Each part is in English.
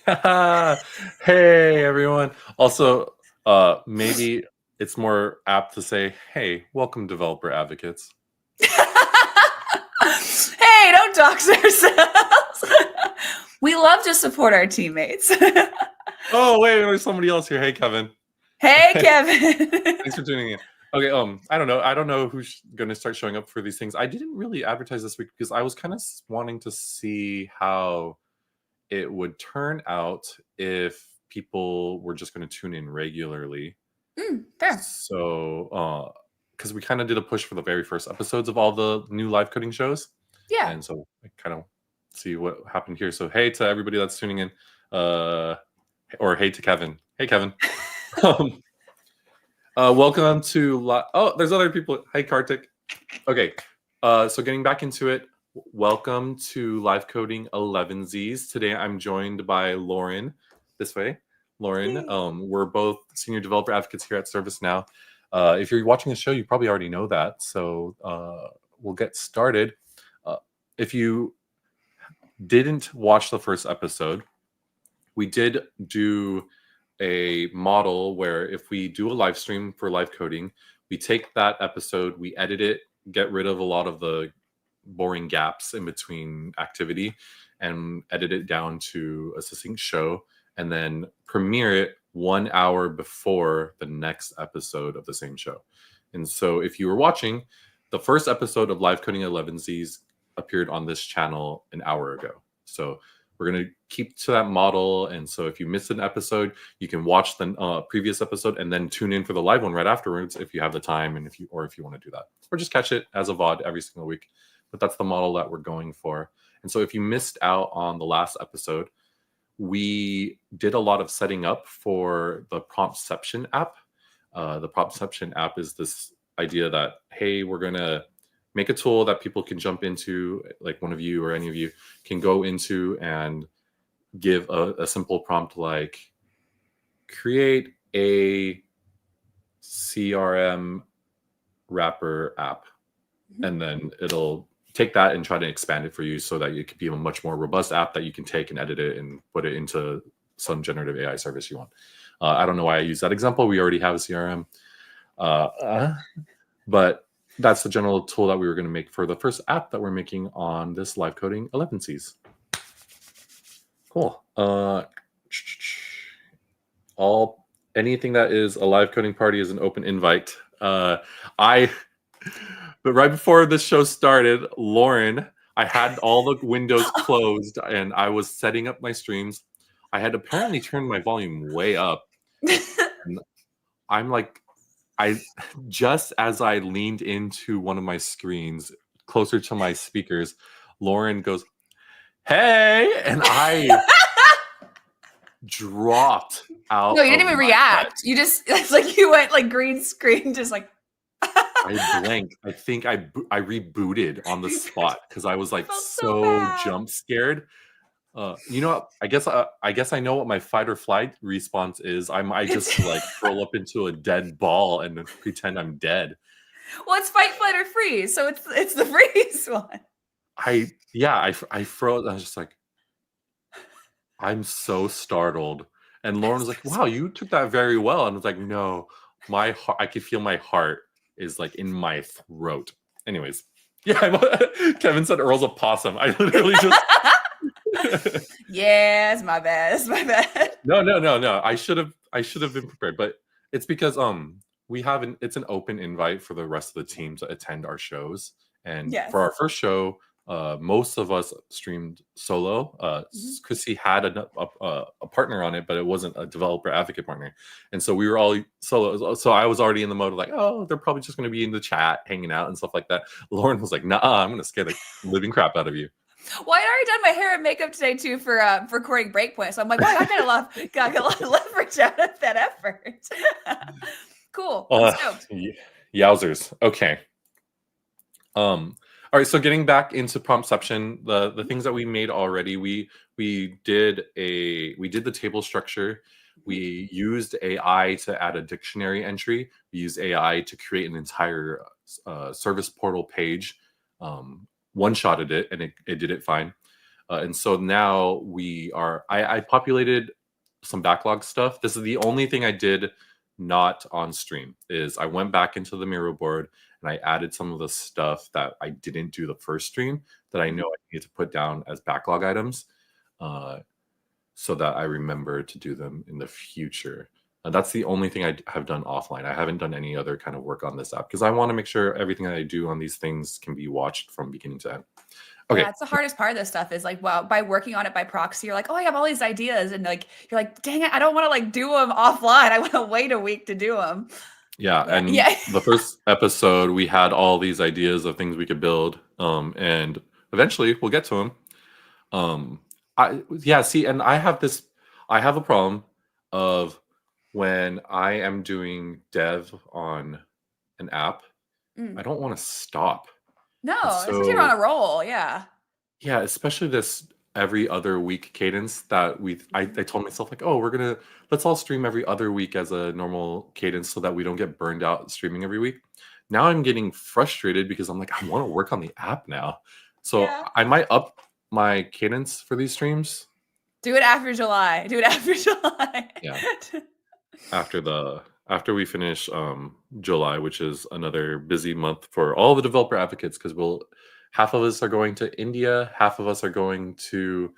Hey everyone. Also, maybe it's more apt to say, "Hey, welcome, developer advocates." Hey, don't dox ourselves. We love to support our teammates. Oh wait, there's somebody else here. Hey, Kevin. Hey, Thanks Kevin. for tuning in. Okay, I don't know. I don't know who's going to start showing up for these things. I didn't really advertise this week because I was kind of wanting to see how it would turn out if people were just going to tune in regularly. Fair. So, because we kind of did a push for the very first episodes of all the new live coding shows, Yeah. and so I kind of see what happened here. So, hey to everybody that's tuning in, or hey to Kevin. Hey, Kevin. um, welcome to. Oh, there's other people. Hey, Kartik. Okay, so getting back into it. Welcome to Live Coding Elevensies. Today, I'm joined by Lauren. This way. Lauren. We're both senior developer advocates here at ServiceNow. If you're watching the show, you probably already know that. So we'll get started. If you didn't watch the first episode, we did do a model where if we do a live stream for live coding, we take that episode, we edit it, get rid of a lot of the boring gaps in between activity, and edit it down to a succinct show, and then premiere it 1 hour before the next episode of the same show. And so if you were watching, the first episode of Live Coding Elevensies appeared on this channel an hour ago. So we're going to keep to that model. And so if you missed an episode, you can watch the previous episode and then tune in for the live one right afterwards if you have the time, and if you want to do that, or just catch it as a VOD every single week. But that's the model that we're going for. And so if you missed out on the last episode, we did a lot of setting up for the Promptception app. The Promptception app is this idea that, hey, we're going to make a tool that people can jump into, like one of you or any of you can go into and give a simple prompt like create a CRM wrapper app. And then it'll take that and try to expand it for you so that it could be a much more robust app that you can take and edit it and put it into some generative AI service you want. I don't know why I use that example. We already have a CRM. But that's the general tool that we were going to make for the first app that we're making on this Live Coding Elevensies. Cool. Anything that is a live coding party is an open invite. But right before this show started, Lauren, I had all the windows closed and I was setting up my streams. I had apparently turned my volume way up. And I'm like, just as I leaned into one of my screens closer to my speakers, Lauren goes, "Hey," and I dropped out. No, you didn't even react. You just, it's like you went like green screen, just like. I blanked. I think I rebooted on the spot because I was like so jump scared. You know, I guess I know what my fight or flight response is. I might just like curl up into a dead ball and pretend I'm dead. Well, it's fight, flight, or freeze, so it's the freeze one. I froze. I was just like, I'm so startled. And Lauren was like, "Wow, you took that very well." And I was like, "No, my heart. I could feel my heart is like in my throat." Anyways, yeah. Kevin said Earl's a possum. I literally just. Yeah, it's my bad. It's my bad. No. I should have been prepared, but it's because we have it's an open invite for the rest of the team to attend our shows. And for our first show, most of us streamed solo. Chrissy had a partner on it, but it wasn't a developer advocate partner, and so we were all solo. So I was already in the mode of like, oh, they're probably just going to be in the chat, hanging out and stuff like that. Lauren was like, "Nah, I'm going to scare the living crap out of you." Well, I'd already done my hair and makeup today too for recording Breakpoint, so I'm like, wow, I got a lot of leverage out of that effort. Cool. Yowzers. Okay. All right. So getting back into Promptception, the things that we made already, we did the table structure. We used AI to add a dictionary entry. We used AI to create an entire service portal page. One-shotted it, and it did it fine. And so now I populated some backlog stuff. This is the only thing I did not on stream is I went back into the Miro board and I added some of the stuff that I didn't do the first stream that I know I need to put down as backlog items, so that I remember to do them in the future. That's the only thing I have done offline. I haven't done any other kind of work on this app because I want to make sure everything that I do on these things can be watched from beginning to end. Okay. Yeah, it's the hardest part of this stuff is like, well, by working on it by proxy, you're like, oh, I have all these ideas. And like, you're like, dang it, I don't want to like do them offline. I want to wait a week to do them. Yeah. And the first episode, we had all these ideas of things we could build. And eventually we'll get to them. And I have a problem of when I am doing dev on an app, I don't want to stop. No, especially if you're on a roll. Yeah. Yeah, especially this every other week cadence that I told myself like, oh, let's all stream every other week as a normal cadence so that we don't get burned out streaming every week. Now I'm getting frustrated because I'm like, I want to work on the app now. So I might up my cadence for these streams. Do it after July. Yeah. After we finish July, which is another busy month for all the developer advocates, because half of us are going to India, half of us are going to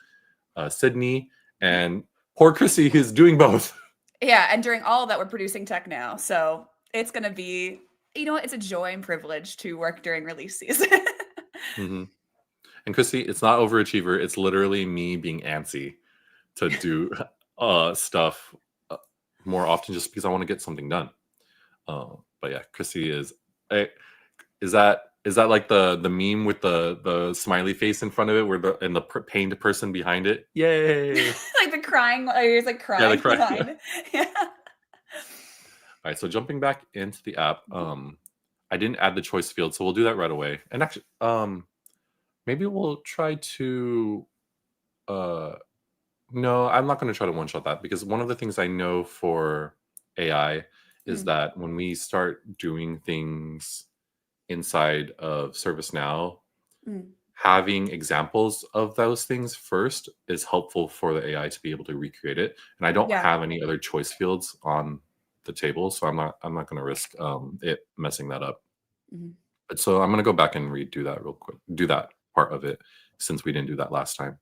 Sydney, and poor Chrissy is doing both. Yeah, and during all of that, we're producing TechNow. So it's going to be, it's a joy and privilege to work during release season. Mm-hmm. And Chrissy, it's not overachiever. It's literally me being antsy to do stuff more often just because I want to get something done. But yeah, Chrissy is that like the meme with the smiley face in front of it and the pained person behind it? Yay! Like the crying, it's like crying. Yeah, the crying. Behind. Yeah. All right, so jumping back into the app, I didn't add the choice field, so we'll do that right away. And actually, maybe we'll try to. No, I'm not going to try to one-shot that because one of the things I know for AI is that when we start doing things inside of ServiceNow, having examples of those things first is helpful for the AI to be able to recreate it. And I don't have any other choice fields on the table, so I'm not going to risk it messing that up. But so I'm going to go back and redo that real quick, do that part of it since we didn't do that last time.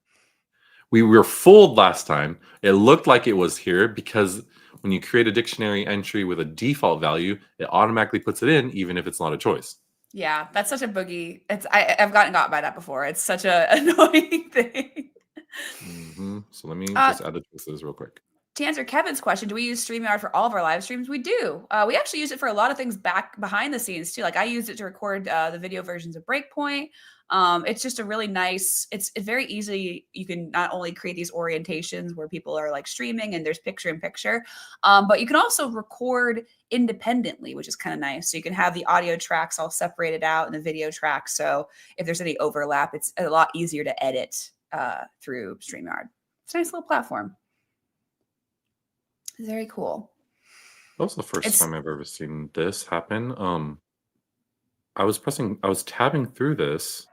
We were fooled last time. It looked like it was here because when you create a dictionary entry with a default value, it automatically puts it in, even if it's not a choice. Yeah, that's such a boogie. I've gotten got by that before. It's such a annoying thing. So let me just add the choices real quick. To answer Kevin's question, do we use StreamYard for all of our live streams? We do. We actually use it for a lot of things behind the scenes too. Like I used it to record the video versions of Breakpoint. It's just a really nice, it's very easy. You can not only create these orientations where people are like streaming and there's picture in picture, but you can also record independently, which is kind of nice. So you can have the audio tracks all separated out and the video tracks. So if there's any overlap, it's a lot easier to edit through StreamYard. It's a nice little platform. Very cool. That was the first time I've ever seen this happen. I was tabbing through this.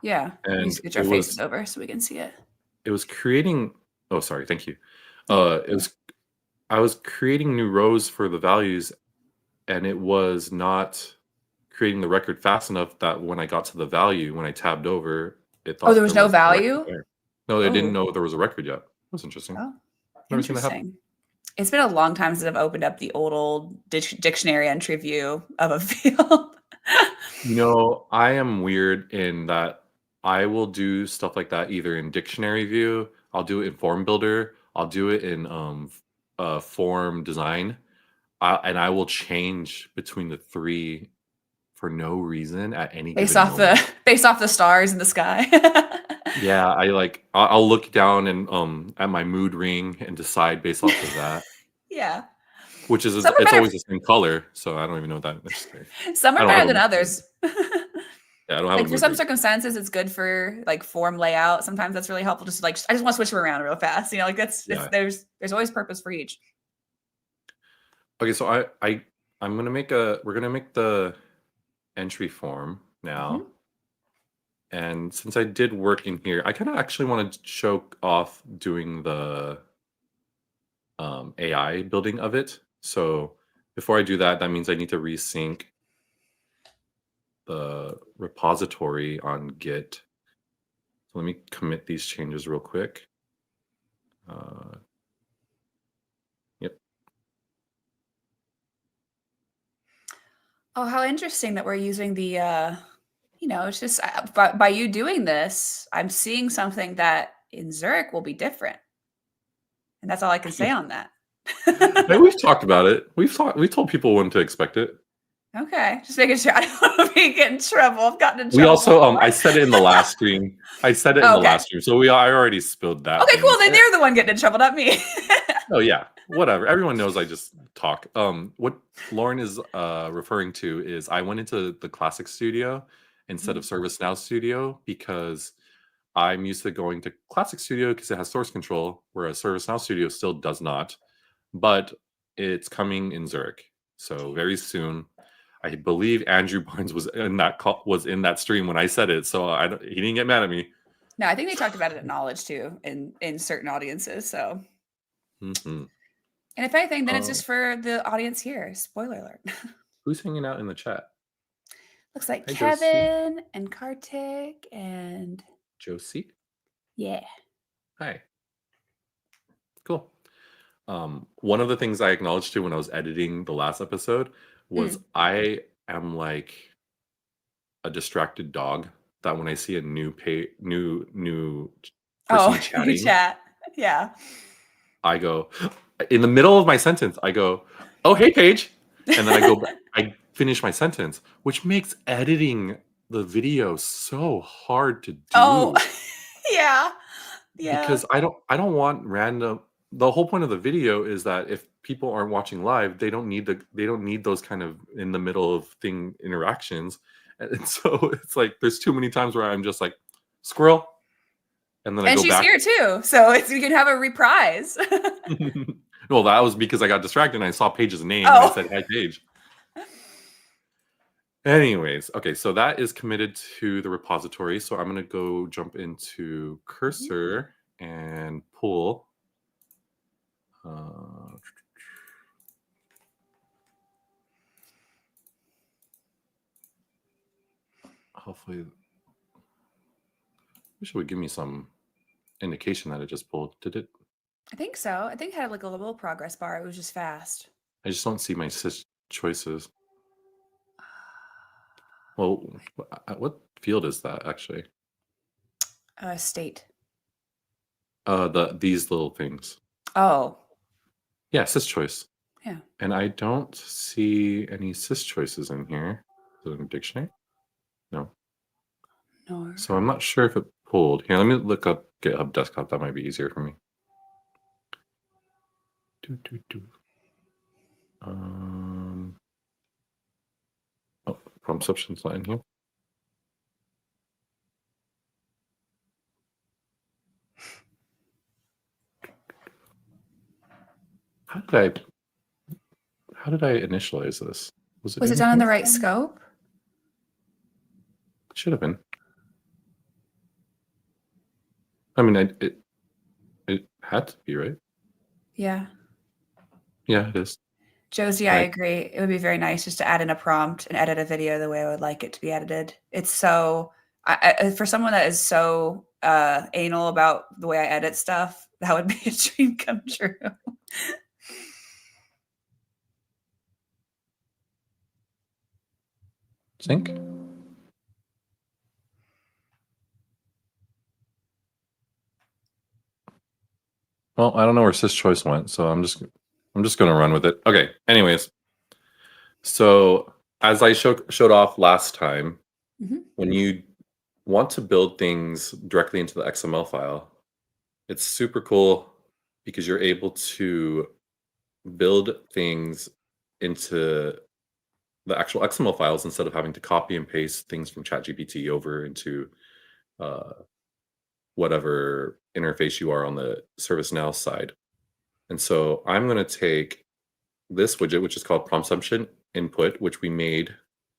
Yeah. And get your faces over so we can see it. It was creating. Oh, sorry. Thank you. I was creating new rows for the values, and it was not creating the record fast enough that when I got to the value, when I tabbed over, it thought there was no value. No, they didn't know there was a record yet. That's interesting. Oh, interesting. It's been a long time since I've opened up the old dictionary entry view of a field. I am weird in that I will do stuff like that either in dictionary view, I'll do it in form builder, I'll do it in form design, and I will change between the three for no reason at any based off the stars in the sky. Yeah, I'll look down and at my mood ring and decide based off of that. Yeah. Which is it's always the same color, so I don't even know what that necessarily. Some are better than others. Yeah, I don't have like for some circumstances, it's good for like form layout. Sometimes that's really helpful. Just like I just want to switch them around real fast. There's always purpose for each. Okay, so we're gonna make the entry form now. And since I did work in here, I kind of actually want to show off doing the AI building of it. So before I do that, that means I need to resync the repository on Git. So let me commit these changes real quick. Yep. Oh, how interesting that we're using the, it's just by you doing this, I'm seeing something that in Zurich will be different. And that's all I can say on that. Hey, we've talked about it. We've told people when to expect it. Okay, just making sure I don't want to get in trouble. I've gotten in trouble. We also, I said it in the last stream. I said it in the last stream, so I already spilled that. Okay, cool. Then they're the one getting in trouble, not me. Oh yeah, whatever. Everyone knows I just talk. What Lauren is referring to is I went into the Classic Studio instead of ServiceNow Studio because I'm used to going to Classic Studio because it has source control, whereas ServiceNow Studio still does not. But it's coming in Zurich, so very soon. I believe Andrew Barnes was in that stream when I said it, so he didn't get mad at me. No, I think they talked about it at Knowledge too in certain audiences. So, and if anything, then it's just for the audience here. Spoiler alert. Who's hanging out in the chat? Looks like Kevin and Kartik and Josie. Yeah. Hi. Cool. One of the things I acknowledged to when I was editing the last episode was I am like a distracted dog that when I see a new person chatting, chat. Yeah. I go in the middle of my sentence. I go, "Oh, hey, Paige," and then I go back. I finish my sentence, which makes editing the video so hard to do. Oh, yeah. Because I don't want random. The whole point of the video is that if people aren't watching live, they don't need those kind of in the middle of thing interactions. And so it's like there's too many times where I'm just like squirrel, and then I go back. And she's here too, so you can have a reprise. Well, that was because I got distracted and I saw Paige's name and I said, "Hi, Paige." Anyways, okay, so that is committed to the repository. So I'm gonna go jump into Cursor and pull. Hopefully, wish it would give me some indication that it just pulled. Did it? I think so. I think it had like a little progress bar. It was just fast. I just don't see my sys choices. Well, what field is that actually? State. These little things. Oh. Yeah, sys choice. Yeah. And I don't see any sys choices in here. Is it in the dictionary? No. No. So I'm not sure if it pulled. Here, let me look up GitHub Desktop. That might be easier for me. Oh, Promptception's not in here. How did I initialize this? Was it done in the right scope? It should have been. I mean, it had to be, right? Yeah. Yeah, it is. Josie, I agree. It would be very nice just to add in a prompt and edit a video the way I would like it to be edited. It's so, for someone that is so anal about the way I edit stuff, that would be a dream come true. Sync. Well, I don't know where sys choice went, so I'm just going to run with it. Okay. Anyways, so as I showed off last time, when you want to build things directly into the XML file, it's super cool because you're able to build things into the actual XML files instead of having to copy and paste things from ChatGPT over into whatever interface you are on the ServiceNow side. And so I'm going to take this widget, which is called Promptception input, which we made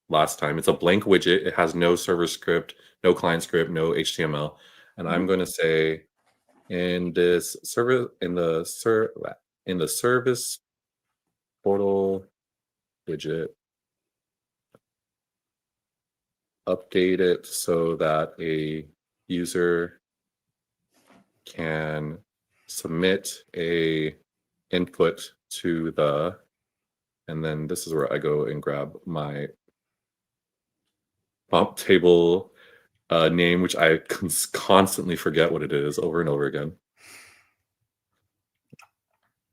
last time. It's a blank widget. It has no server script, no client script, no HTML. And I'm going to say in this service, in the service portal widget, update it so that a user can submit a input to the, and then this is where I go and grab my prompt table name, which I constantly forget what it is over and over again.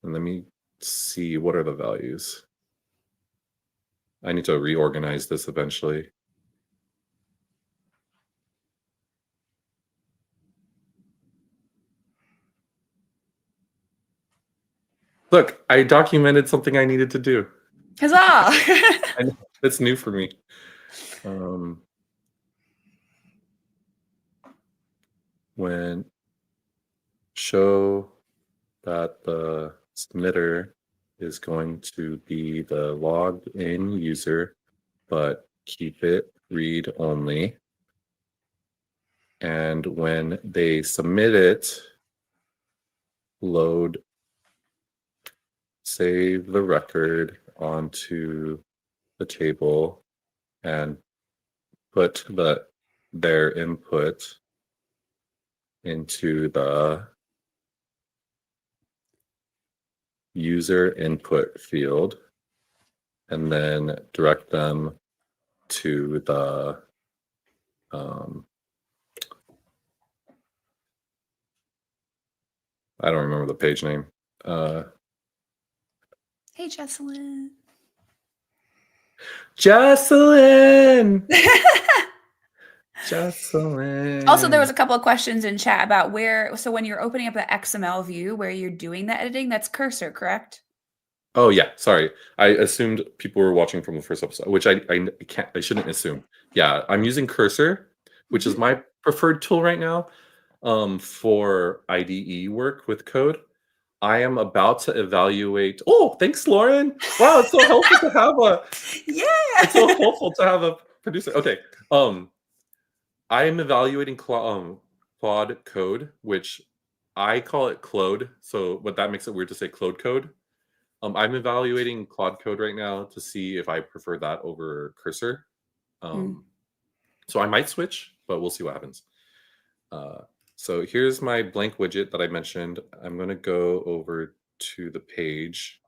And let me see, what are the values? I need to reorganize this eventually. Look, I documented something I needed to do. Huzzah! That's new for me. When show that the submitter is going to be the logged in user, but keep it read only. And when they submit it, load, save the record onto the table and put their input into the user input field, and then direct them to the I don't remember the page name. Hey, Jesselyn. Jesselyn! Jesselyn. Also, there was a couple of questions in chat about where, so when you're opening up an XML view where you're doing the editing, that's cursor, correct? Oh yeah, sorry. I assumed people were watching from the first episode, which I shouldn't assume. Yeah, I'm using Cursor, which is my preferred tool right now for IDE work with code. I am about to evaluate. Oh, thanks, Lauren. Wow, it's so helpful to have a. Yeah. It's so helpful to have a producer. Okay. I am evaluating Claude code, which I call it Claude. So, but that makes it weird to say Claude code. I'm evaluating Claude code right now to see if I prefer that over Cursor. So I might switch, but we'll see what happens. So here's my blank widget that I mentioned. I'm going to go over to the page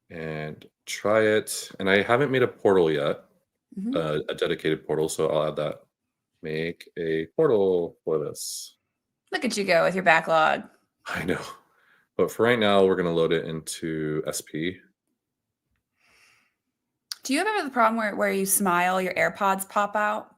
and try it. And I haven't made a portal yet, a dedicated portal. So I'll add that. Make a portal for this. Look at you go with your backlog. I know. But for right now, we're going to load it into SP. Do you ever have the problem where you smile, your AirPods pop out?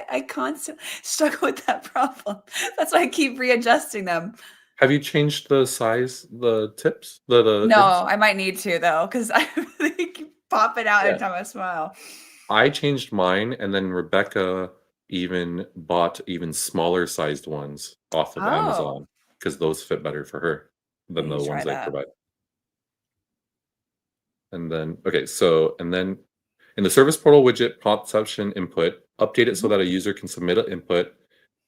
I constantly struggle with that problem. That's why I keep readjusting them. Have you changed the size, the tips? No, I might need to though, because I really keep popping out every time I smile. I changed mine, and then Rebecca even bought even smaller sized ones off of Amazon because those fit better for her than the ones I provide. And then, okay, so, and then in the service portal widget promptception input, update it so that a user can submit an input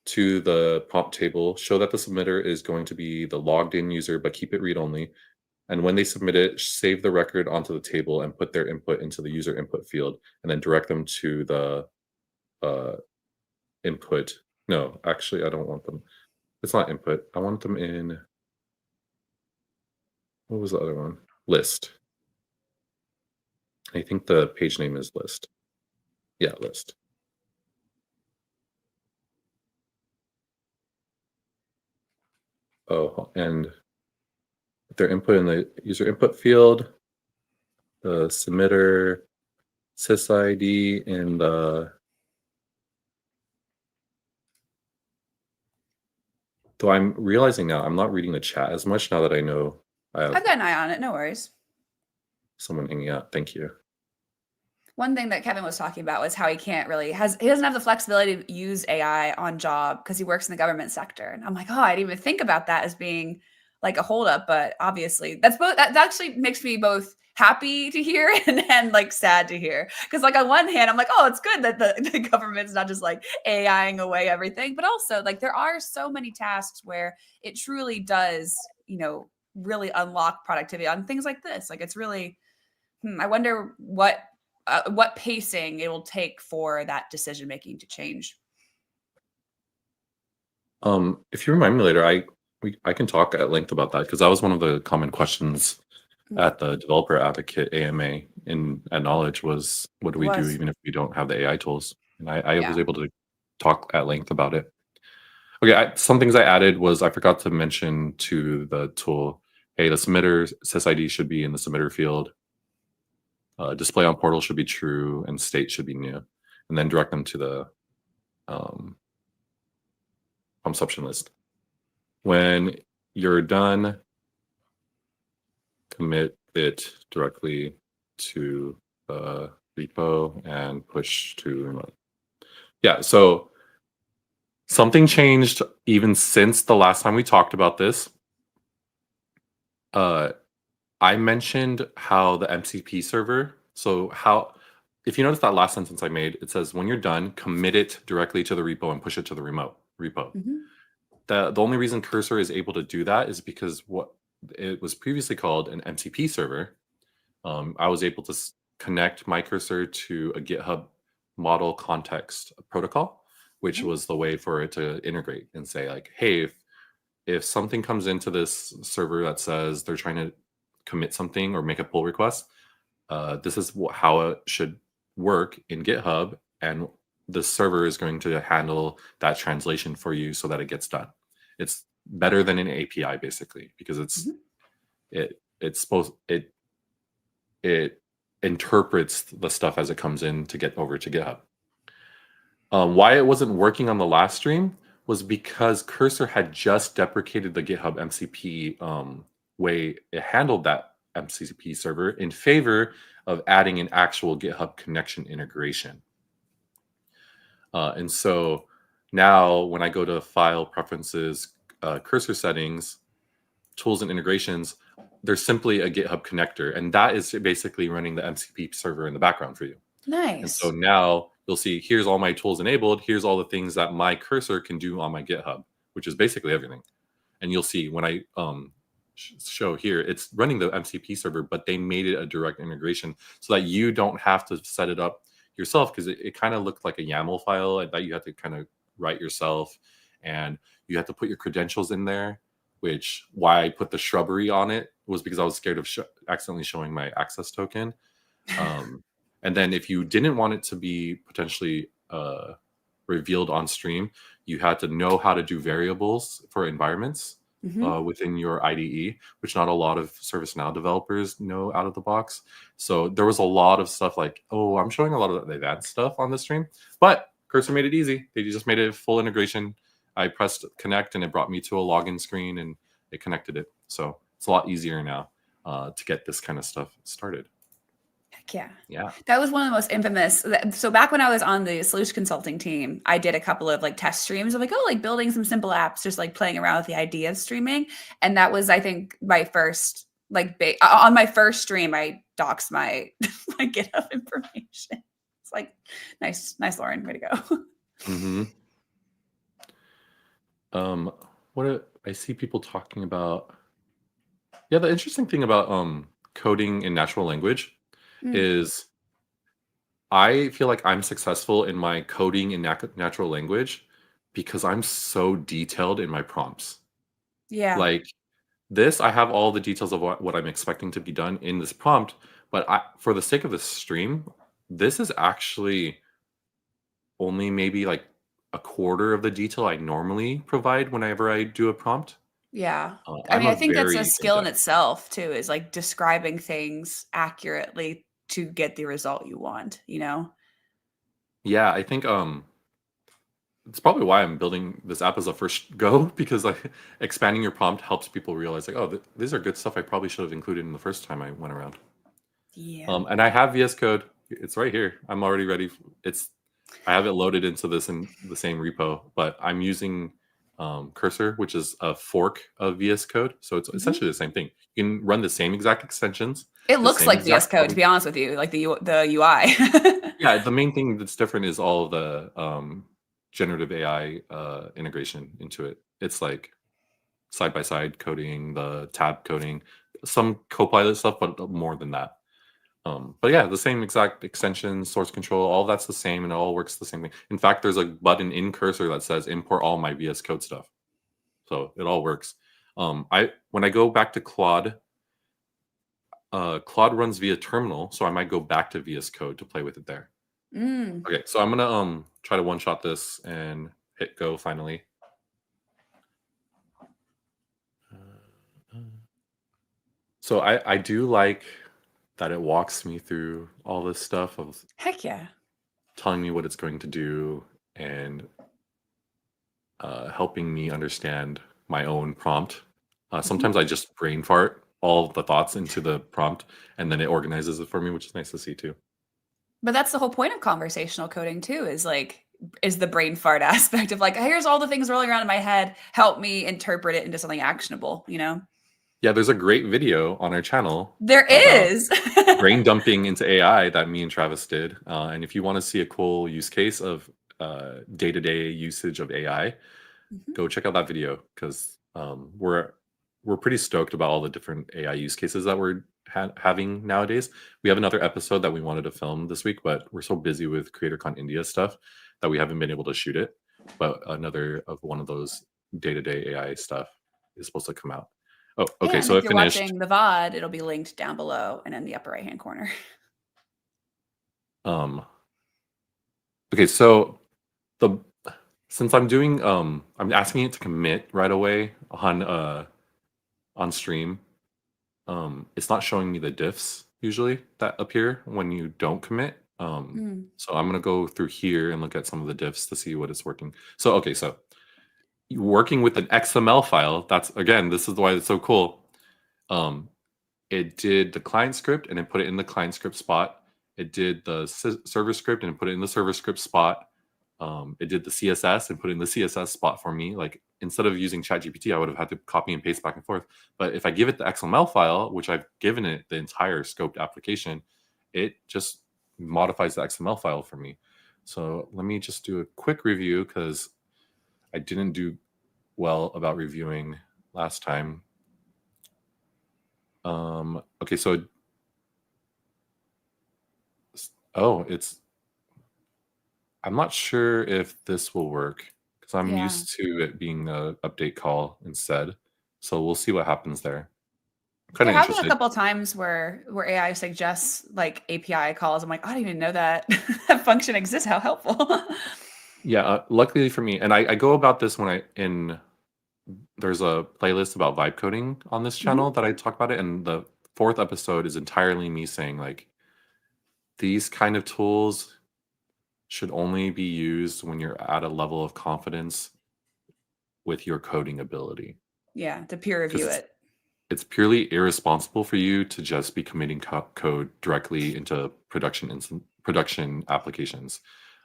to the prompt table, show that the submitter is going to be the logged in user, but keep it read only. And when they submit it, save the record onto the table and put their input into the user input field, and then direct them to the input. No, actually, I don't want them. It's not input. I want them in, what was the other one? List. I think the page name is list. Yeah, list. Oh, and their input in the user input field, the submitter sysid in the, though I'm realizing now I'm not reading the chat as much now that I know I've got an eye on it, no worries. Someone hanging out. Thank you. One thing that Kevin was talking about was how he can't really he doesn't have the flexibility to use AI on job because he works in the government sector. And I'm like, oh, I didn't even think about that as being like a holdup, but obviously that's both. That actually makes me both happy to hear and like sad to hear, because like on one hand I'm like, oh, it's good that the government's not just like AIing away everything, but also like there are so many tasks where it truly does, really unlock productivity on things like this. Like it's really, I wonder what pacing it will take for that decision making to change. If you remind me later, I can talk at length about that, because that was one of the common questions at the Developer Advocate AMA at Knowledge was, what do we do even if we don't have the AI tools? And I was able to talk at length about it. Okay, some things I added was I forgot to mention to the tool, hey, the submitter sysid should be in the submitter field. Display on portal should be true, and state should be new, and then direct them to the Promptception list. When you're done, commit it directly to the repo and push to remote. Yeah, so something changed even since the last time we talked about this. I mentioned how the MCP server, if you notice that last sentence I made, it says when you're done, commit it directly to the repo and push it to the remote repo. The only reason Cursor is able to do that is because what it was previously called an MCP server. I was able to connect my cursor to a GitHub model context protocol, which was the way for it to integrate and say like, hey, if something comes into this server that says they're trying to commit something or make a pull request, this is how it should work in GitHub, and the server is going to handle that translation for you so that it gets done. It's better than an API basically, because it interprets the stuff as it comes in to get over to GitHub. Why it wasn't working on the last stream was because Cursor had just deprecated the GitHub MCP way it handled that MCP server in favor of adding an actual GitHub connection integration. And so now when I go to File, Preferences, Cursor Settings, Tools and Integrations, there's simply a GitHub connector, and that is basically running the MCP server in the background for you. Nice. And so now you'll see, here's all my tools enabled. Here's all the things that my cursor can do on my GitHub, which is basically everything. And you'll see when I show here, it's running the MCP server, but they made it a direct integration so that you don't have to set it up yourself, because it kind of looked like a YAML file that you had to kind of write yourself, and you have to put your credentials in there, which why I put the shrubbery on it was because I was scared of accidentally showing my access token. And then if you didn't want it to be potentially revealed on stream, you had to know how to do variables for environments within your IDE, which not a lot of ServiceNow developers know out of the box. So there was a lot of stuff like, oh, I'm showing a lot of the advanced stuff on this stream, but Cursor made it easy. They just made it full integration. I pressed connect and it brought me to a login screen and it connected it. So it's a lot easier now to get this kind of stuff started. Yeah. That was one of the most infamous. So back when I was on the solution consulting team, I did a couple of like test streams of like, building some simple apps, just like playing around with the idea of streaming. And that was, I think, my first on my first stream, I doxed my my GitHub information. It's like, nice, Lauren, way to go. I see people talking about, the interesting thing about coding in natural language is I feel like I'm successful in my coding in natural language because I'm so detailed in my prompts. Yeah. Like this, I have all the details of what I'm expecting to be done in this prompt, but for the sake of this stream, this is actually only maybe like a quarter of the detail I normally provide whenever I do a prompt. Yeah. I mean, I think that's a skill in itself too, is like describing things accurately to get the result you want, Yeah, I think it's probably why I'm building this app as a first go, because like expanding your prompt helps people realize like, oh, these are good stuff I probably should have included in the first time I went around. Yeah. And I have VS Code. It's right here. I'm already ready. I have it loaded into this in the same repo, but I'm using cursor, which is a fork of VS Code. So it's essentially the same thing. You can run the same exact extensions. It the looks same like VS exact Code, to be honest with you, like the UI. Yeah, the main thing that's different is all of the generative AI integration into it. It's like side-by-side coding, the tab coding, some Copilot stuff, but more than that. But yeah, the same exact extensions, source control, all that's the same, and it all works the same way. In fact, there's a button in cursor that says import all my VS Code stuff. So it all works. When I go back to Claude, Claude runs via terminal, so I might go back to VS Code to play with it there. Okay, so I'm gonna try to one-shot this and hit go finally. So I do like that it walks me through all this stuff of Heck yeah. telling me what it's going to do and helping me understand my own prompt. Sometimes I just brain fart all the thoughts into the prompt, and then it organizes it for me, which is nice to see too. But that's the whole point of conversational coding too, is the brain fart aspect of like, here's all the things rolling around in my head, help me interpret it into something actionable, you know? Yeah, there's a great video on our channel. There is. Brain dumping into AI that me and Travis did. And if you want to see a cool use case of day-to-day usage of AI, go check out that video, because we're pretty stoked about all the different AI use cases that we're having nowadays. We have another episode that we wanted to film this week, but we're so busy with CreatorCon India stuff that we haven't been able to shoot it. But another of one of those day-to-day AI stuff is supposed to come out. Oh, okay. And so if I you're finished. watching the VOD, it'll be linked down below and in the upper right-hand corner. Okay, so since I'm doing I'm asking it to commit right away on stream. It's not showing me the diffs usually that appear when you don't commit. So I'm gonna go through here and look at some of the diffs to see what it's working. So okay, so working with an XML file, that's, again, this is why it's so cool. It did the client script and it put it in the client script spot. It did the server script and put it in the server script spot. It did the CSS and put it in the CSS spot for me. Like, instead of using ChatGPT, I would have had to copy and paste back and forth. But if I give it the XML file, which I've given it the entire scoped application, it just modifies the XML file for me. So let me just do a quick review, because I didn't do well about reviewing last time. Okay, so I'm not sure if this will work, because I'm used to it being a update call instead. So we'll see what happens there. There have been a couple of times where AI suggests like API calls. I'm like, I don't even know that that function exists. How helpful. Yeah, luckily for me, and I go about this there's a playlist about vibe coding on this channel that I talk about it, and the 4th episode is entirely me saying, like, these kind of tools should only be used when you're at a level of confidence with your coding ability. Yeah, to peer review it. It's purely irresponsible for you to just be committing code directly into production applications.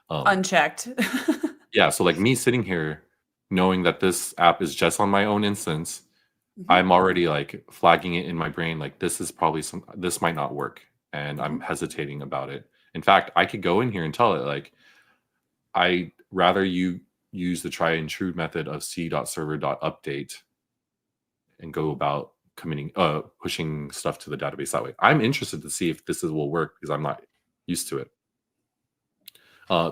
Unchecked. Yeah, so like me sitting here knowing that this app is just on my own instance, I'm already like flagging it in my brain, like, this is probably this might not work, and I'm hesitating about it. In fact, I could go in here and tell it, like, I'd rather you use the try and true method of c.server.update and go about pushing stuff to the database that way. I'm interested to see if this will work, because I'm not used to it.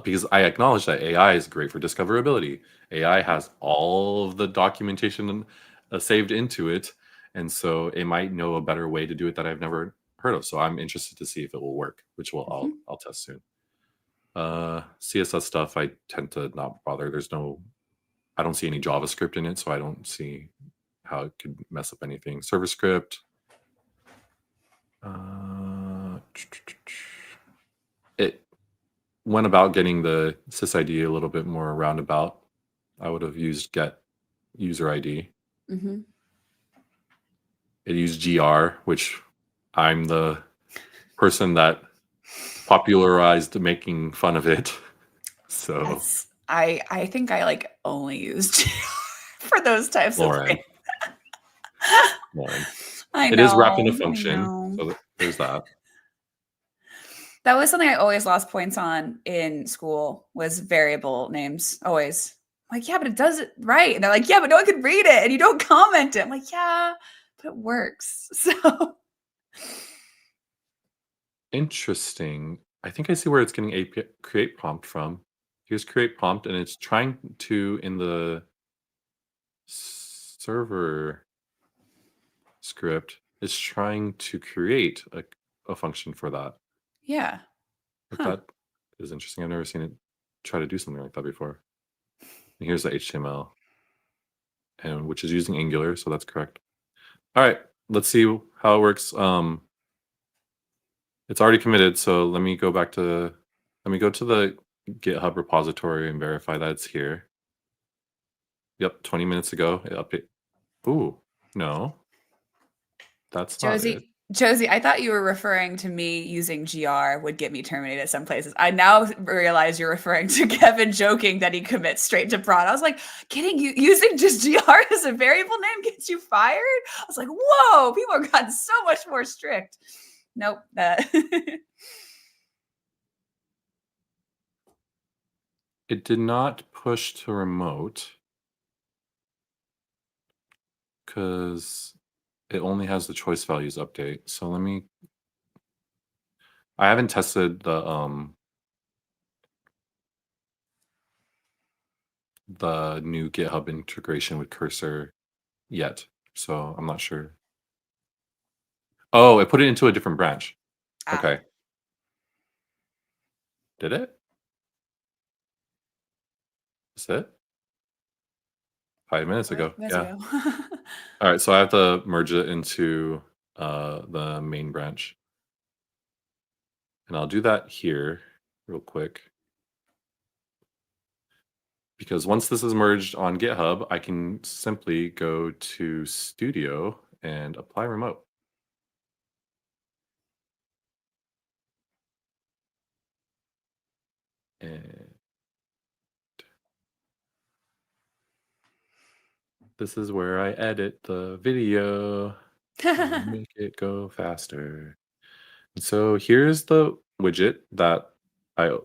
Because I acknowledge that AI is great for discoverability. AI has all of the documentation saved into it, and so it might know a better way to do it that I've never heard of. So I'm interested to see if it will work, which I'll test soon. CSS stuff, I tend to not bother. I don't see any JavaScript in it, so I don't see how it could mess up anything. Server script. It went about getting the sysid a little bit more roundabout. I would have used get user ID. It used GR, which I'm the person that popularized making fun of it. So I think I like only used GR. for those types of Lauren. things. Lauren. I know. It is wrapped in a I function, know. so there's that. That was something I always lost points on in school was variable names. Always. I'm like, yeah, but it does it right. And they're like, yeah, but no one can read it and you don't comment it. I'm like, yeah, but it works. So Interesting. I think I see where it's getting API create prompt from. Here's create prompt, and it's trying to, in the server script, it's trying to create a function for that. yeah. But that is interesting. I've never seen it try to do something like that before. And here's the HTML, and which is using Angular, so that's correct. All right, let's see how it works. It's already committed, so let me go to the GitHub repository and verify that it's here. Yep, 20 minutes ago it updated. Ooh, no, that's not it. Josie, I thought you were referring to me using GR would get me terminated at some places. I now realize you're referring to Kevin joking that he commits straight to prod. I was like, kidding you, using just GR as a variable name gets you fired? I was like, whoa, people have gotten so much more strict. Nope. It did not push to remote because it only has the choice values update. So I haven't tested the new GitHub integration with Cursor yet, so I'm not sure. Oh, it put it into a different branch. Okay. Did it? Is it? 5 minutes ago. Yeah. All right, so I have to merge it into the main branch. And I'll do that here real quick. Because once this is merged on GitHub, I can simply go to Studio and apply remote. And this is where I edit the video to make it go faster. And so here's the widget that I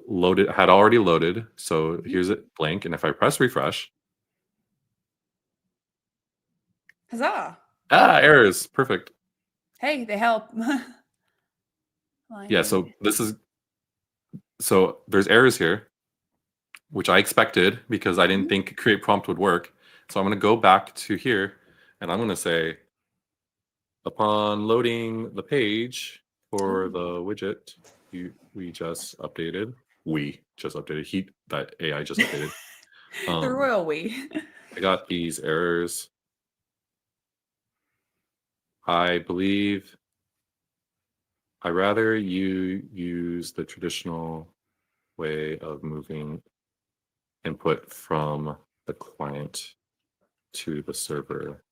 had already loaded. So here's it blank. And if I press refresh, Huzzah. errors. Perfect. Hey, they help. Yeah, so there's errors here, which I expected because I didn't think create prompt would work. So I'm going to go back to here and I'm going to say, upon loading the page for the widget, we just updated. That AI just updated. The royal we. I got these errors. I believe I rather you use the traditional way of moving input from the client to the server.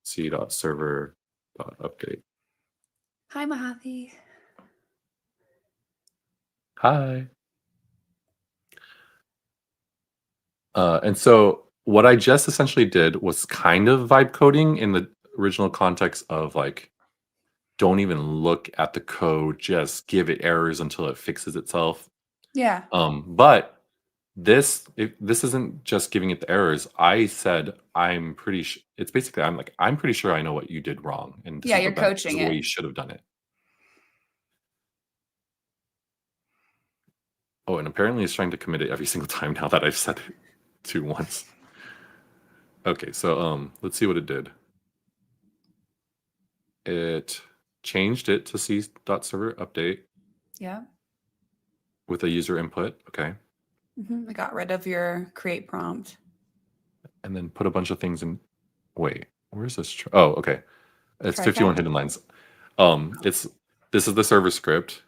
C.server.update. Hi, Mahathi. Hi. And so what I just essentially did was kind of vibe coding in the original context of like, don't even look at the code, just give it errors until it fixes itself. Yeah. But this isn't just giving it the errors. I said I'm pretty sure it's basically I'm pretty sure I know what you did wrong, and this You're coaching the way you should have done it. Oh, and apparently it's trying to commit it every single time now that I've said it to once. Okay, so let's see what it did. It changed it to C.server update. Yeah. With a user input. Okay. I got rid of your create prompt. And then put a bunch of things in. Wait, where's this? Oh, okay. It's 51 hidden lines. This is the server script.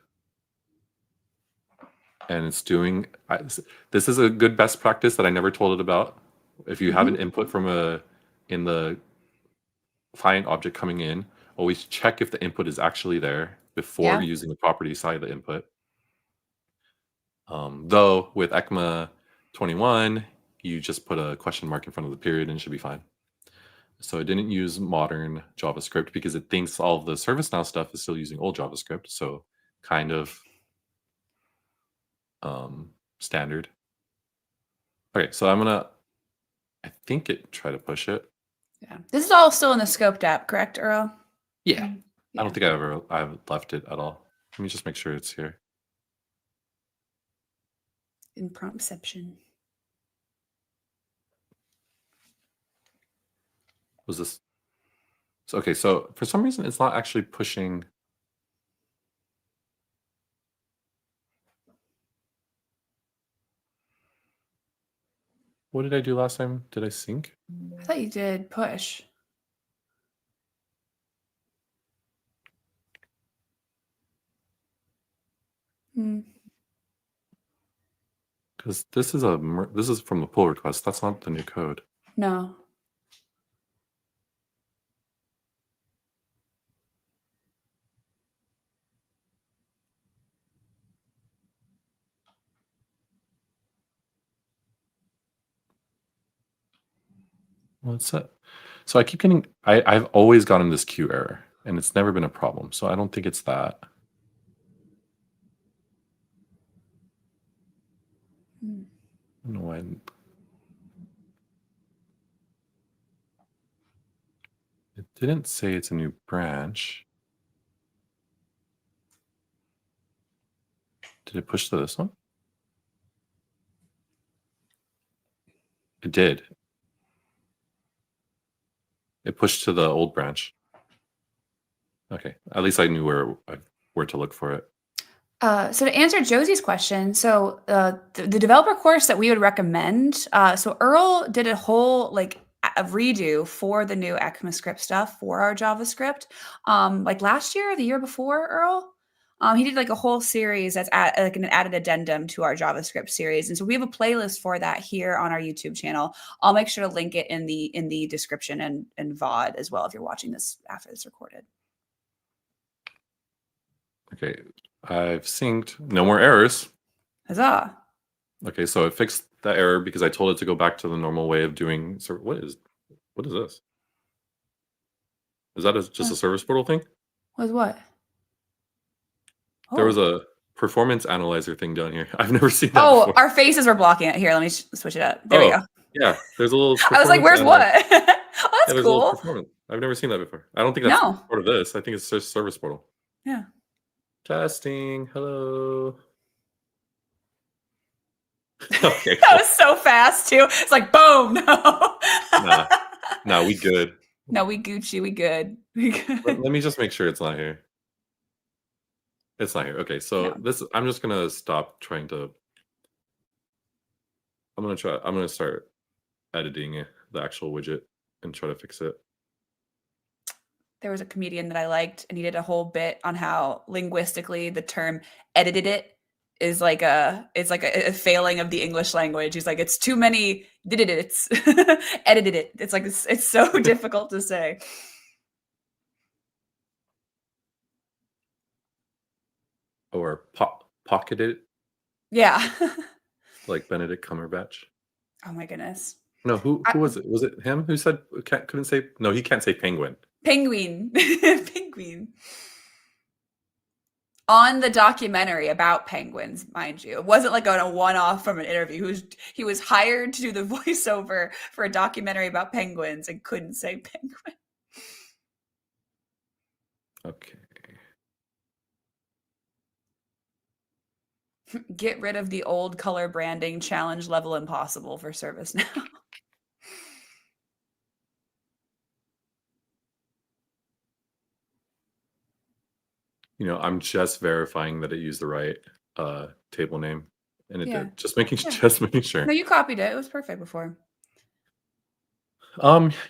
And it's doing, this is a good best practice that I never told it about. If you have an input in the client object coming in, always check if the input is actually there before using the property side of the input. Though with ECMA 21, you just put a question mark in front of the period and it should be fine. So it didn't use modern JavaScript because it thinks all of the ServiceNow stuff is still using old JavaScript. So kind of standard. Okay, so I think it try to push it. Yeah, this is all still in the scoped app, correct, Earl? Yeah. I don't think I've left it at all. Let me just make sure it's here. In Promptception. Was this? Okay, so for some reason it's not actually pushing. What did I do last time? Did I sync? I thought you did push. Because this is from the pull request. That's not the new code. No. What's that? So I keep getting. I've always gotten this queue error, and it's never been a problem. So I don't think it's that. I don't know why. It didn't say it's a new branch. Did it push to this one? It did. It pushed to the old branch. Okay, at least I knew where to look for it. So to answer Josie's question, so the developer course that we would recommend, so Earl did a whole a redo for the new ECMAScript stuff for our JavaScript, like last year or the year before, Earl. He did like a whole series that's like an added addendum to our JavaScript series, and so we have a playlist for that here on our YouTube channel. I'll make sure to link it in the description and VOD as well if you're watching this after it's recorded. Okay, I've synced. No more errors. Huzzah! Okay, so it fixed the error because I told it to go back to the normal way of doing. So what is this? Is that just a service portal thing? Was what? There was a performance analyzer thing down here. I've never seen that before. Our faces were blocking it. Here, let me switch it up. There we go. Yeah, there's a little. I was like, "Where's what?" Oh, that's cool. I've never seen that before. I don't think that's part of this. I think it's just service portal. Yeah. Testing. Hello. Okay. That was so fast too. It's like boom. No. Nah, we good. No, we Gucci. We good. Let me just make sure it's not here. It's not here. Okay, so I'm just gonna stop trying to. I'm gonna start editing the actual widget and try to fix it. There was a comedian that I liked, and he did a whole bit on how linguistically the term "edited it" is like a failing of the English language. He's like, it's too many did it's edited it. It's like it's so difficult to say. Or pocketed it. Yeah. Like Benedict Cumberbatch. Oh my goodness. No, who was it? Was it him who said couldn't say? No, he can't say penguin. Penguin. Penguin. On the documentary about penguins, mind you. It wasn't like on a one-off from an interview. He was hired to do the voiceover for a documentary about penguins and couldn't say penguin. Okay. Get rid of the old color branding, challenge level impossible for ServiceNow. I'm just verifying that it used the right table name, and it did. Just making sure. No, you copied it. It was perfect before.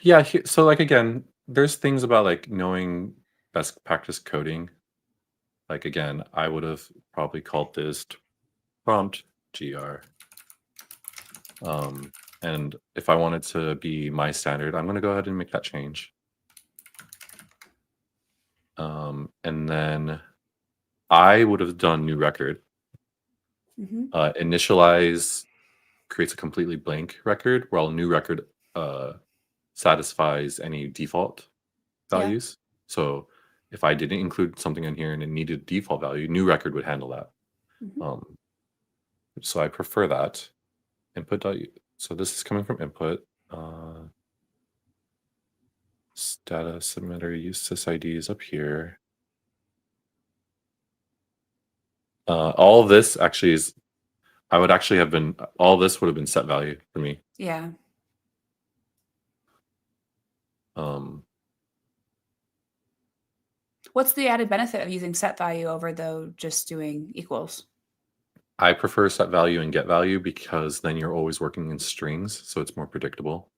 Yeah. So again, there's things about like knowing best practice coding. Like again, I would have probably called this prompt gr. And if I wanted to be my standard, I'm going to go ahead and make that change. And then I would have done new record, initialize creates a completely blank record, while new record satisfies any default values. So if I didn't include something in here and it needed a default value, new record would handle that. So I prefer that. Input. So this is coming from input. Data submitter use sysID is up here. All of this actually is, I would actually have been, all this would have been set value for me. Yeah. What's the added benefit of using set value over though just doing equals? I prefer set value and get value because then you're always working in strings, so it's more predictable.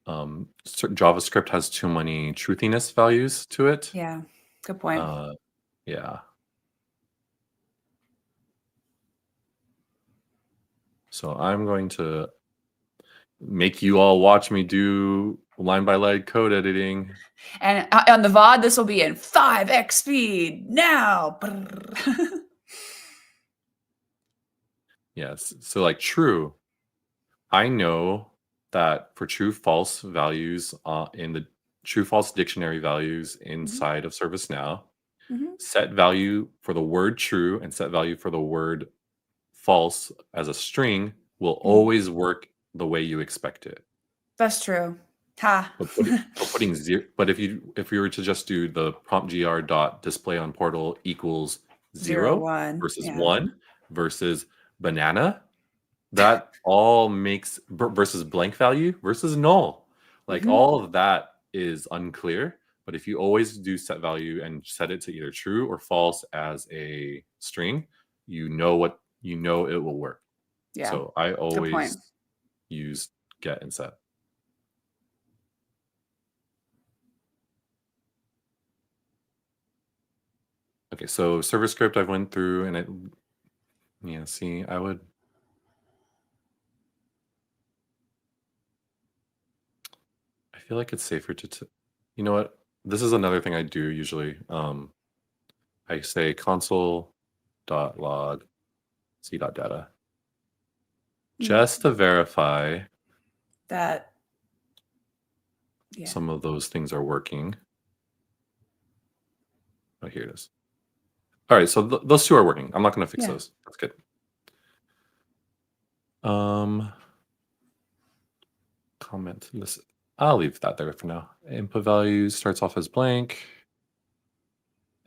JavaScript has too many truthiness values to it. Yeah, good point. Yeah. So I'm going to make you all watch me do line by line code editing. And on the VOD, this will be in 5x speed now. Yes. So like true, I know that for true false values in the true false dictionary values inside of ServiceNow, set value for the word true and set value for the word false as a string will always work the way you expect it. That's true. Ha. Putting zero, but if you were to just do the prompt gr dot display on portal equals 0 versus 1 versus banana, that all makes versus blank value versus null. Like all of that is unclear. But if you always do set value and set it to either true or false as a string, you know it will work. Yeah. So I always use get and set. Okay, so server script I went through and it, see, I feel like it's safer to you know what? This is another thing I do usually. I say console.log c.data just to verify that some of those things are working. Oh, here it is. All right, so those two are working. I'm not going to fix those. That's good. Comment. Listen. I'll leave that there for now. Input value starts off as blank.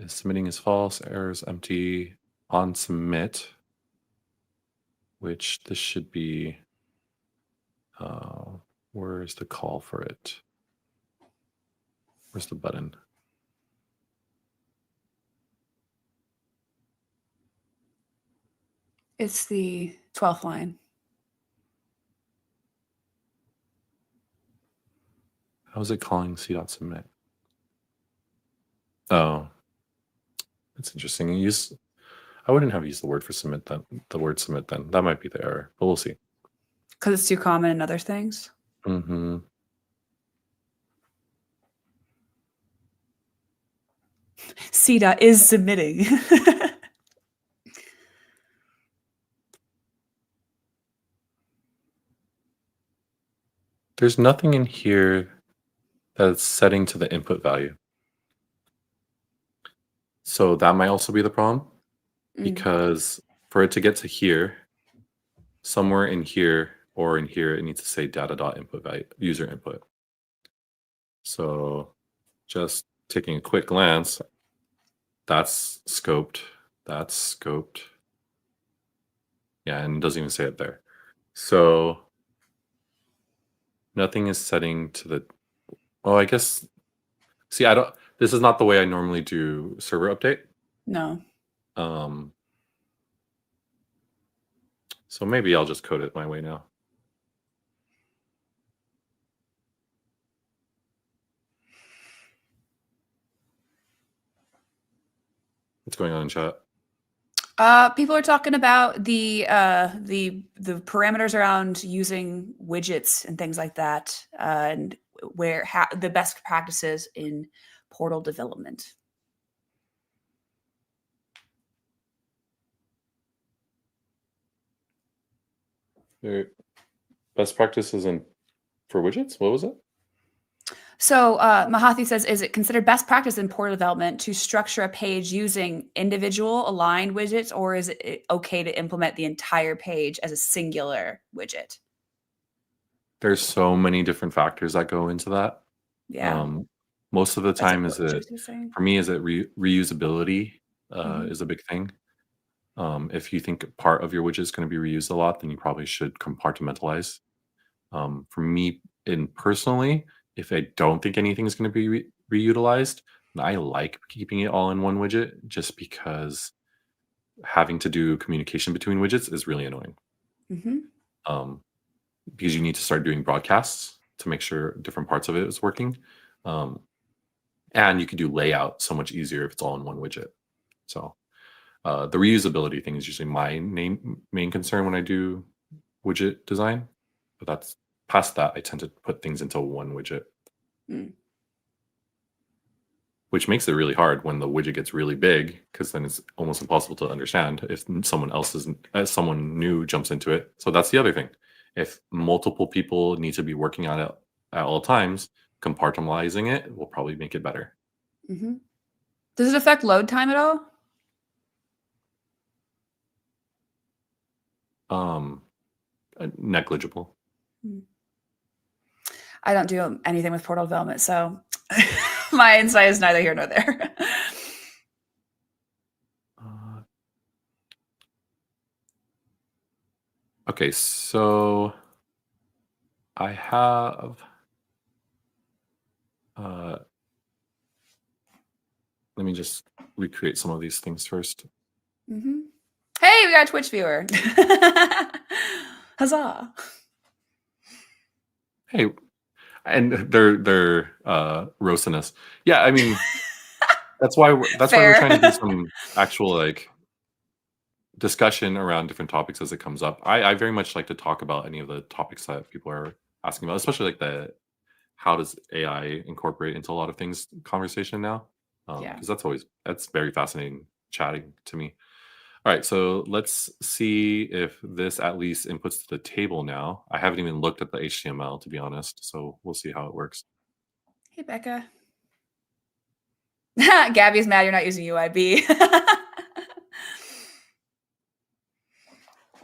Submitting is false. Error is empty. On submit, which this should be. Where's the call for it? Where's the button? It's the 12th line. How is it calling c.submit? Oh, that's interesting. I wouldn't have used the word for submit then. The word submit then. That might be the error, but we'll see. Because it's too common in other things. CDA is submitting. There's nothing in here that's setting to the input value. So that might also be the problem, because for it to get to here, somewhere in here or in here, it needs to say data.input value, user input. So just taking a quick glance, that's scoped. That's scoped. Yeah, and it doesn't even say it there. So nothing is setting to the, oh, I guess, see, this is not the way I normally do server update. No. So maybe I'll just code it my way now. What's going on in chat? People are talking about the parameters around using widgets and things like that, and the best practices in portal development. Best practices for widgets? What was it? So Mahathi says, is it considered best practice in portal development to structure a page using individual aligned widgets, or is it okay to implement the entire page as a singular widget? There's so many different factors that go into that. Yeah. Most of the That's time, what Joseph is saying. for me, is it reusability is a big thing. If you think part of your widget is going to be reused a lot, then you probably should compartmentalize. For me, personally, if I don't think anything is going to be reutilized, then I like keeping it all in one widget, just because having to do communication between widgets is really annoying. Um, because you need to start doing broadcasts to make sure different parts of it is working. And you can do layout so much easier if it's all in one widget. So the reusability thing is usually my main concern when I do widget design. But that's past that, I tend to put things into one widget. Which makes it really hard when the widget gets really big, because then it's almost impossible to understand if someone new jumps into it. So that's the other thing. If multiple people need to be working on it at all times, compartmentalizing it will probably make it better. Does it affect load time at all? Negligible. I don't do anything with portal development, so my insight is neither here nor there. Okay, so I have let me just recreate some of these things first. Hey, we got a Twitch viewer. Huzzah. Hey, and they're roasting us. Yeah, I mean, that's why we're trying to do some actual discussion around different topics as it comes up. I very much like to talk about any of the topics that people are asking about, especially like how does AI incorporate into a lot of things conversation now, because that's very fascinating chatting to me. All right, so let's see if this at least inputs to the table now. I haven't even looked at the HTML, to be honest, so we'll see how it works. Hey, Becca. Gabby's mad you're not using UIB.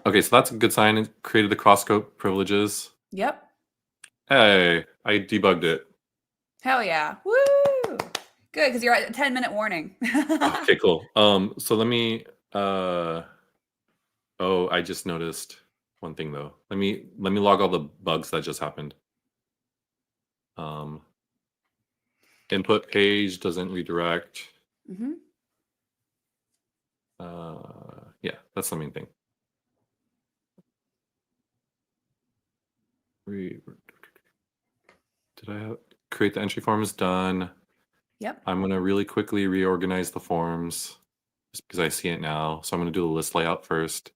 Okay, so that's a good sign. It created the cross-scope privileges. Yep. Hey, I debugged it. Hell yeah. Woo! Good, because you're at a 10-minute warning. Okay, cool. So let me I just noticed one thing though. Let me log all the bugs that just happened. Input page doesn't redirect. Yeah, that's the main thing. Did I create the entry forms? Done. Yep. I'm going to really quickly reorganize the forms just because I see it now. So I'm going to do the list layout first.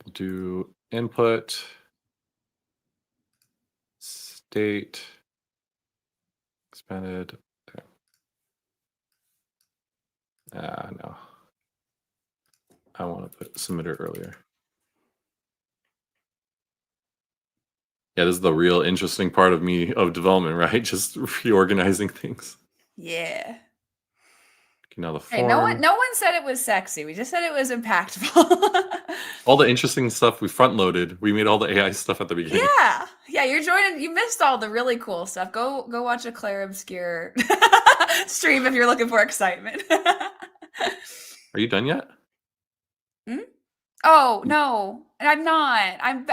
We'll do input, state, expanded. No. I want to put submitter earlier. Yeah, this is the real interesting part of development, right? Just reorganizing things. Yeah. Okay, now the form. Hey, no one said it was sexy. We just said it was impactful. All the interesting stuff we front loaded. We made all the AI stuff at the beginning. Yeah, you're joining. You missed all the really cool stuff. Go watch a Claire Obscure stream if you're looking for excitement. Are you done yet? Oh no, I'm not. I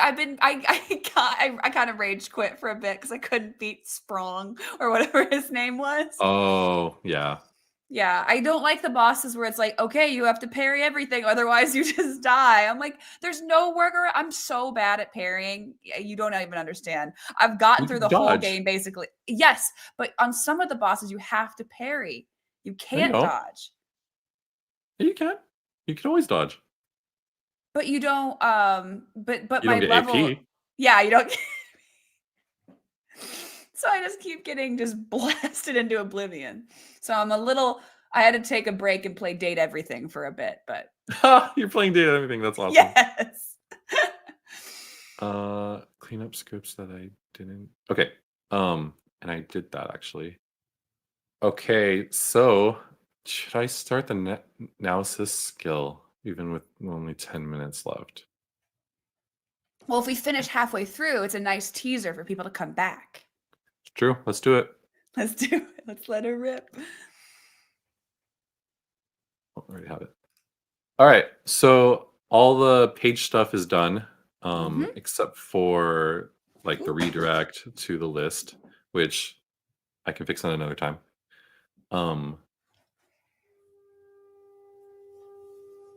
kind of rage quit for a bit because I couldn't beat Sprong or whatever his name was. Oh yeah. Yeah, I don't like the bosses where it's like, okay, you have to parry everything, otherwise you just die. I'm like, there's no workaround. I'm so bad at parrying. You don't even understand. I've gotten through the whole game basically. Yes, but on some of the bosses, you have to parry. You can't dodge. Yeah, you can. You can always dodge. But you don't. But you my don't get level. AP. Yeah, you don't. So I just keep getting just blasted into oblivion. So I'm a little. I had to take a break and play Date Everything for a bit, but You're playing data and everything. That's awesome. Yes. Clean up scripts that I didn't. Okay. And I did that actually. Okay, so should I start the analysis skill even with only 10 minutes left? Well, if we finish halfway through, it's a nice teaser for people to come back. True. Let's do it. Let's do it. Let's let her rip. Oh, I already have it. All right. So all the page stuff is done, except for like the redirect to the list, which I can fix at another time.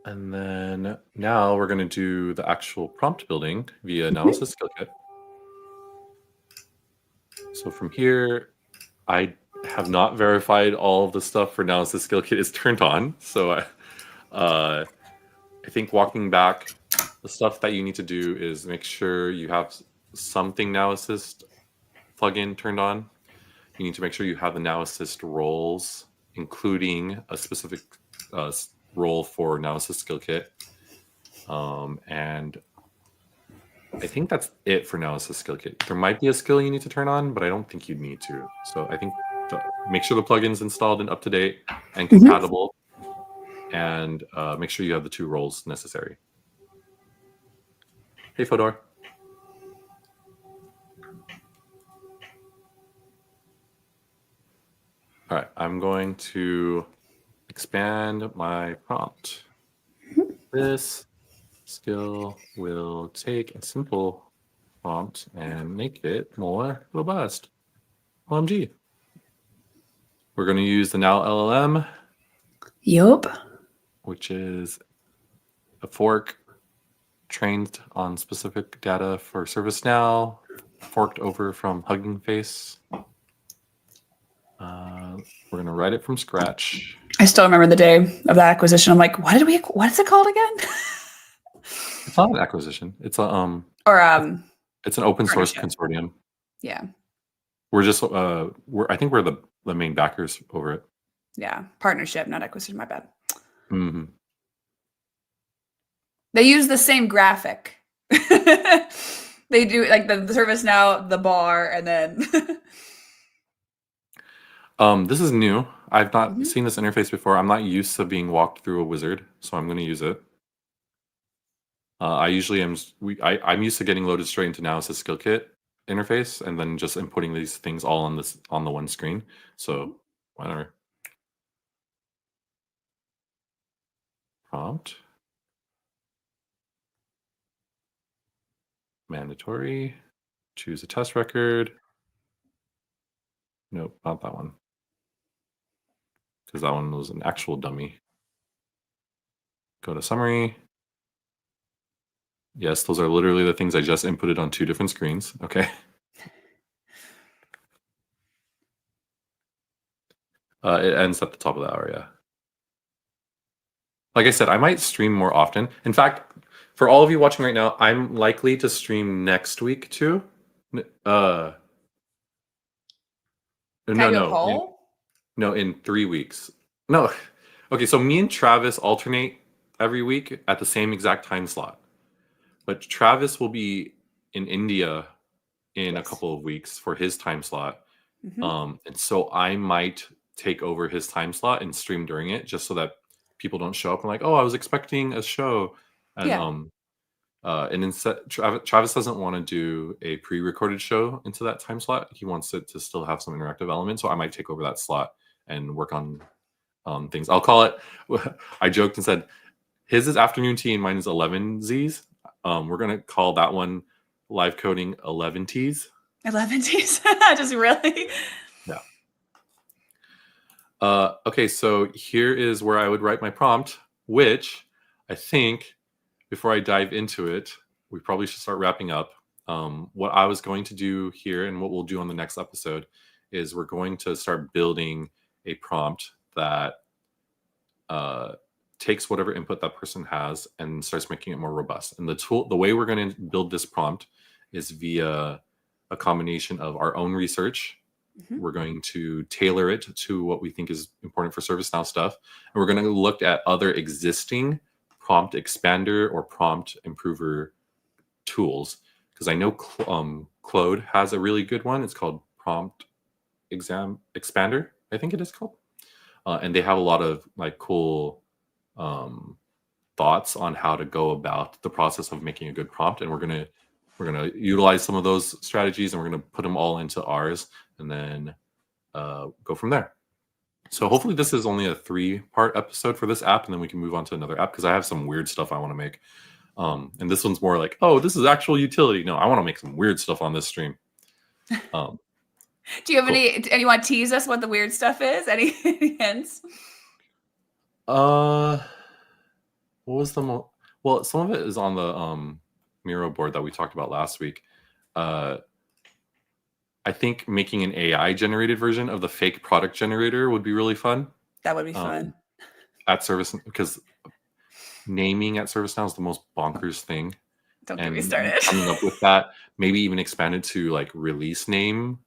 And then now we're going to do the actual prompt building via analysis skill kit. So from here, I have not verified all of the stuff for analysis skill kit is turned on. So I think walking back, the stuff that you need to do is make sure you have something Now Assist plugin turned on. You need to make sure you have the Now Assist roles, including a specific role for Now Assist skill kit. And I think that's it for Now Assist skill kit. There might be a skill you need to turn on, but I don't think you need to. So I think make sure the plugin's installed and up to date and compatible, and make sure you have the 2 roles necessary. Hey, Fodor. All right, I'm going to expand my prompt. This skill will take a simple prompt and make it more robust. OMG. We're going to use the Now LLM. Yup. Which is a fork trained on specific data for ServiceNow, forked over from Hugging Face. We're going to write it from scratch. I still remember the day of that acquisition. I'm like, what is it called again? It's not an acquisition. It's a it's an open source consortium. Yeah. We're just I think we're the main backers over it. Yeah, partnership, not acquisition. My bad. Mm-hmm. They use the same graphic. They do like the ServiceNow, the bar, and then. This is new. I've not seen this interface before. I'm not used to being walked through a wizard, so I'm going to use it. I usually am. I'm used to getting loaded straight into Now Assist skill kit interface and then just inputting these things all on the one screen. So whatever. Prompt. Mandatory. Choose a test record. Nope, not that one. Because that one was an actual dummy. Go to summary. Yes, those are literally the things I just inputted on 2 different screens. Okay. It ends at the top of the hour, yeah. Like I said, I might stream more often. In fact, for all of you watching right now, I'm likely to stream next week too. No, in 3 weeks. No. Okay, so me and Travis alternate every week at the same exact time slot. But Travis will be in India in a couple of weeks for his time slot. And so I might take over his time slot and stream during it just so that people don't show up and like, oh, I was expecting a show. And and instead Travis doesn't want to do a pre-recorded show into that time slot. He wants it to still have some interactive elements. So I might take over that slot and work on things. I'll call it, I joked and said, his is afternoon tea and mine is Elevensies. We're going to call that one live coding Elevensies. Elevensies? Just really? Yeah. Okay, so here is where I would write my prompt, which I think before I dive into it, we probably should start wrapping up. What I was going to do here and what we'll do on the next episode is we're going to start building a prompt that takes whatever input that person has and starts making it more robust. And the way we're going to build this prompt is via a combination of our own research. We're going to tailor it to what we think is important for ServiceNow stuff. And we're going to look at other existing prompt expander or prompt improver tools, because I know Claude has a really good one. It's called Prompt Expander, I think it is called, and they have a lot of like cool thoughts on how to go about the process of making a good prompt, and we're gonna utilize some of those strategies, and we're gonna put them all into ours, and then go from there. So hopefully this is only a 3-part episode for this app, and then we can move on to another app, because I have some weird stuff I want to make. And this one's more like, oh, this is actual utility. No, I want to make some weird stuff on this stream. Do you have any? And you want to tease us what the weird stuff is? Any hints? What was the well? Some of it is on the Miro board that we talked about last week. I think making an AI generated version of the fake product generator would be really fun. That would be fun. At Service, because naming at ServiceNow is the most bonkers thing. Don't get me started. Coming up with that, maybe even expanded to like release name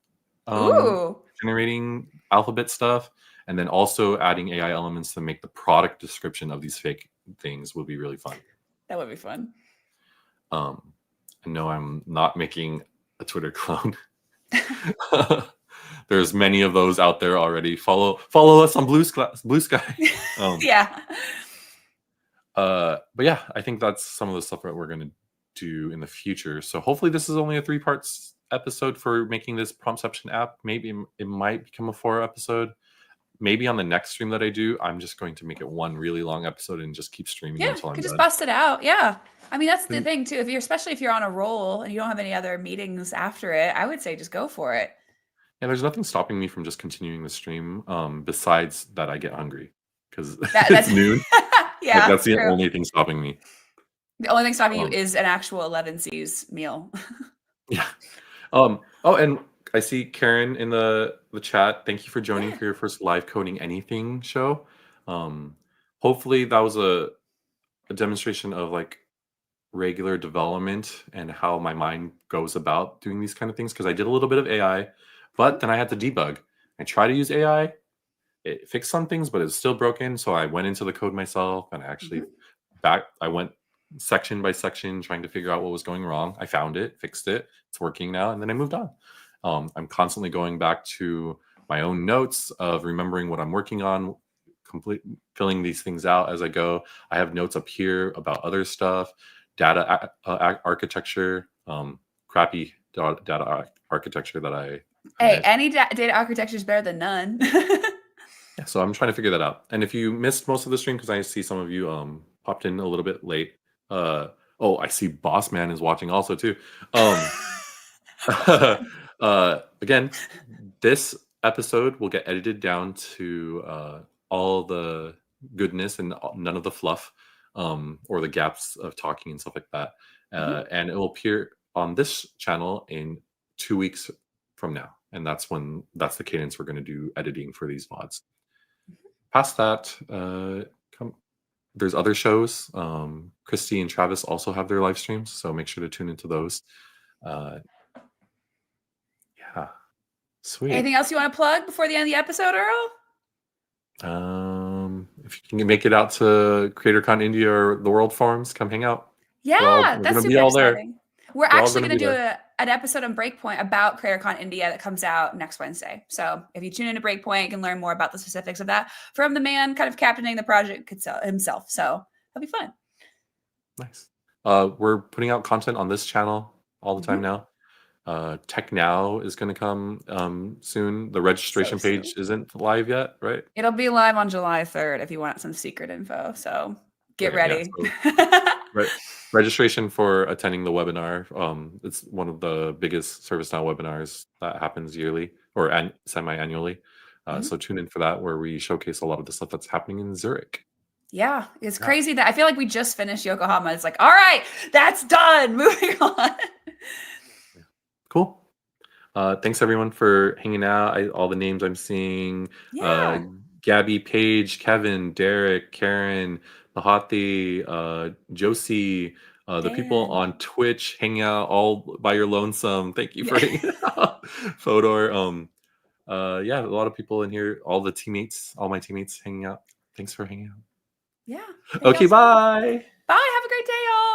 generating alphabet stuff, and then also adding AI elements to make the product description of these fake things would be really fun. That would be fun. No, I'm not making a Twitter clone. There's many of those out there already. Follow us on Blue Sky. Yeah. But yeah, I think that's some of the stuff that we're going to do in the future. So hopefully this is only a 3-part episode for making this Promptception app. Maybe it might become a 4 episode. Maybe on the next stream that I do, I'm just going to make it one really long episode and just keep streaming until I'm done. Just bust it out. Yeah. I mean, that's the thing too. Especially if you're on a roll and you don't have any other meetings after it, I would say just go for it. Yeah, there's nothing stopping me from just continuing the stream, besides that I get hungry, because that's noon. Yeah, like, that's the only thing stopping me. The only thing stopping you is an actual Elevensies meal. Yeah. Oh, and I see Karen in the chat. Thank you for joining for your first live coding anything show. Hopefully that was a demonstration of like regular development and how my mind goes about doing these kind of things, because I did a little bit of AI, but then I had to debug. I tried to use AI. It fixed some things, but it's still broken. So I went into the code myself, and I actually I went section by section trying to figure out what was going wrong. I found it, fixed it. It's working now. And then I moved on. I'm constantly going back to my own notes of remembering what I'm working on, filling these things out as I go. I have notes up here about other stuff, data architecture, crappy data architecture that I... Hey, any data architecture is better than none. Yeah, so I'm trying to figure that out. And if you missed most of the stream, because I see some of you popped in a little bit late. Oh, I see Boss Man is watching also too. Again, this episode will get edited down to all the goodness and none of the fluff, or the gaps of talking and stuff like that. And it will appear on this channel in 2 weeks from now. And that's the cadence we're going to do editing for these VODs. Past that, there's other shows. Christy and Travis also have their live streams, so make sure to tune into those. Yeah, sweet. Anything else you want to plug before the end of the episode, Earl? If you can make it out to CreatorCon India or the World Forums, come hang out. Yeah, that's super exciting. We're actually going to do an episode on Breakpoint about CreatorCon India that comes out next Wednesday. So if you tune into Breakpoint, you can learn more about the specifics of that from the man kind of captaining the project himself. So that'll be fun. Nice. We're putting out content on this channel all the time now. TechNow is going to come soon. The registration page isn't live yet, right? It'll be live on July 3rd if you want some secret info. So get ready. Yeah, so, registration for attending the webinar. It's one of the biggest ServiceNow webinars that happens yearly or semi-annually. So tune in for that, where we showcase a lot of the stuff that's happening in Zurich. Yeah, it's crazy that I feel like we just finished Yokohama. It's like, all right, that's done. Moving on. Cool. Thanks everyone for hanging out. All the names I'm seeing. Gabby, Paige, Kevin, Derek, Karen, Mahati, Josie, the people on Twitch hanging out all by your lonesome. Thank you for hanging out. Fodor. Yeah, a lot of people in here. All my teammates hanging out. Thanks for hanging out. Yeah. Okay, bye. Bye. Have a great day, y'all.